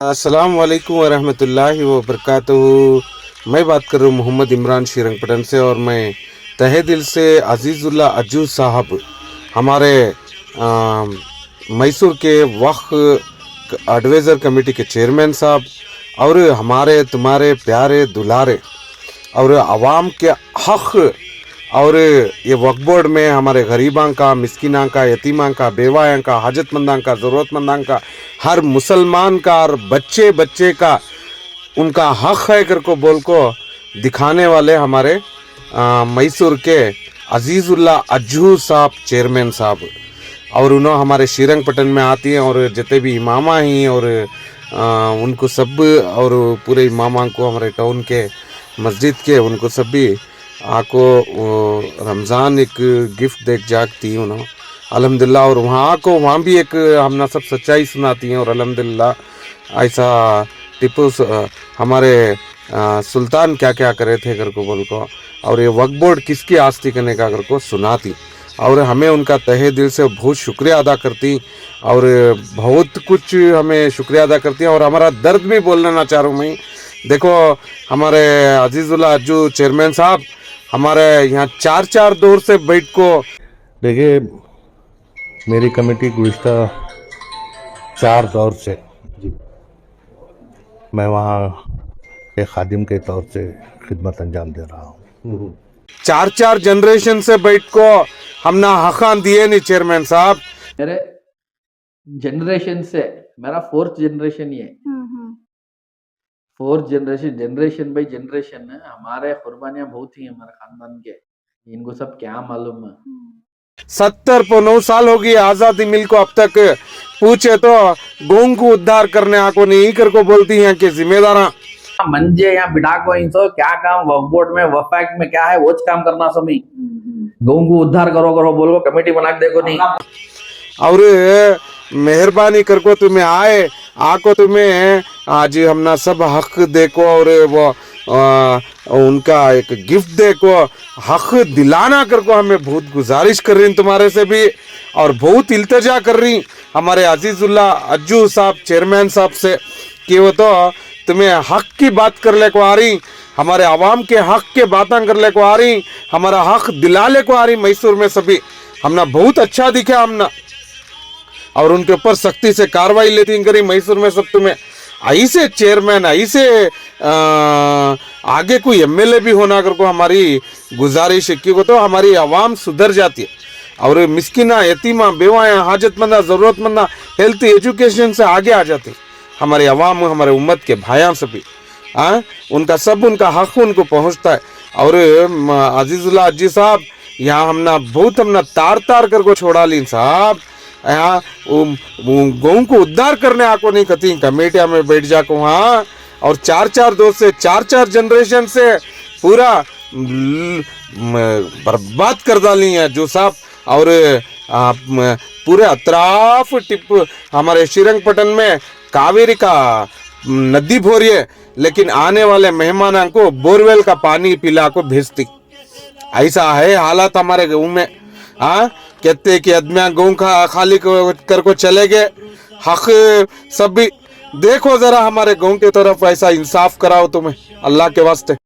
अस्सलाम वालेकुम वरहमतुल्लाहि वबरकातुहू। मैं बात कर रहा हूँ मोहम्मद इमरान श्रीरंगपटन से और मैं तहे दिल से अजीज़ुल्लाह अज्जू साहब हमारे मैसूर के वक्फ एडवाइज़र कमेटी के चेयरमैन साहब और हमारे तुम्हारे प्यारे दुलारे और आवाम के हक़ और ये वक्फ बोर्ड में हमारे गरीबां का, मिस्किनां का, यतीमां का, बेवायां का, हाजतमंदां का, ज़रूरतमंदां का, हर मुसलमान का और बच्चे बच्चे का उनका हक़ है कर को बोल को दिखाने वाले हमारे मैसूर के अजीज़ुल्लाह अज्जू साहब चेयरमैन साहब और उन्होंने हमारे श्रीरंगपटन में आती हैं और जितने भी इमामा हैं और उनको सब और पूरे इमामा को हमारे टाउन के मस्जिद के उनको सब भी आको रमज़ान एक गिफ्ट देख जागती उन्होंने अल्हम्दुलिल्लाह और वहाँ को वहाँ भी एक हमने सब सच्चाई सुनाती हैं और अल्हम्दुलिल्लाह ऐसा टिप्पू हमारे सुल्तान क्या क्या करे थे कर को बोल को और ये वक्फ बोर्ड किसकी आस्ती करने का कर को सुनाती और हमें उनका तहे दिल से बहुत शुक्रिया अदा करती और बहुत कुछ हमें शुक्रिया अदा करती हैं और हमारा दर्द भी बोलना चाह रहा हूँ मैं। देखो हमारे अजीज़ुल्लाह अज्जू चेयरमैन साहब हमारे यहाँ चार दौर से बैठ को देखिए मेरी कमेटी गुज़िश्ता 4 दौर से मैं वहाँ एक खादिम के तौर से खिदमत अंजाम दे रहा हूँ। 4 जनरेशन से बैठ को हमने हक़ान दिए नहीं चेयरमैन साहब। मेरे जनरेशन से मेरा 4th जनरेशन ये 4th जनरेशन बाई जनरेशन हमारे कुर्बानियां बहुत ही हमारे खानदान के इनको सब क्या मालूम है। 70-9 साल हो गई आज़ादी मिल को अब तक पूछे तो गोंग को उद्धार करने आको नहीं कर को बोलती हैं कि जिम्मेदार मंजे यहाँ बिठा को इनसे क्या काम वक्फ बोर्ड में वक्फ एक्ट में क्या है वो काम करना समी गऊ को उद्धार करो करो बोलो कमेटी बना के देखो नहीं और मेहरबानी कर को तुम्हें आए आको तुम्हें आज हमना सब हक देखो और वो उनका एक गिफ्ट देखो हक दिलाना कर को हमें बहुत गुजारिश कर रही तुम्हारे से भी और बहुत इल्तजा कर रही हमारे अजीज़ुल्लाह अज्जू साहब चेयरमैन साहब से कि वो तो तुम्हें हक की बात कर ले को आ रही हमारे आवाम के हक के बातें कर ले को आ रही हमारा हक दिला ले को आ रही मैसूर में सभी हमने बहुत अच्छा दिखा हमने और उनके ऊपर सख्ती से कार्रवाई लेती करी मैसूर में सब तुम्हें ऐसे चेयरमैन ऐसे आगे कोई एमएलए भी होना कर को हमारी गुजारिश है कि वो तो हमारी आवाम सुधर जाती है और मिस्किना यतीमा बेवायां हाजतमंदा ज़रूरतमंदा हेल्थ एजुकेशन से आगे आ जाती हमारी आवाम हमारे उम्मत के भाइयों से भी उनका सब उनका हक उनको पहुंचता है और अजीज़ुल्लाह अज्जी साहब यहाँ हमने बहुत हमने तार कर को छोड़ा ली साहब यहाँ गऊ को उद्धार करने आको नहीं कती कमेटिया में बैठ जाको वहाँ और 4 दोस्त से 4 जनरेशन से पूरा बर्बाद कर डाली है जो साहब और पूरे अतराफ टिप हमारे श्रीरंगपटन में कावेरी का नदी भोरी है लेकिन आने वाले मेहमानों को बोरवेल का पानी पिला को भेजती ऐसा है हालात हमारे गाँव में। कहते कि आदमिया गाँव का खाली कर को चले गए हक सब भी देखो जरा हमारे गाँव की तरफ ऐसा इंसाफ कराओ तुम्हें अल्लाह के वास्ते।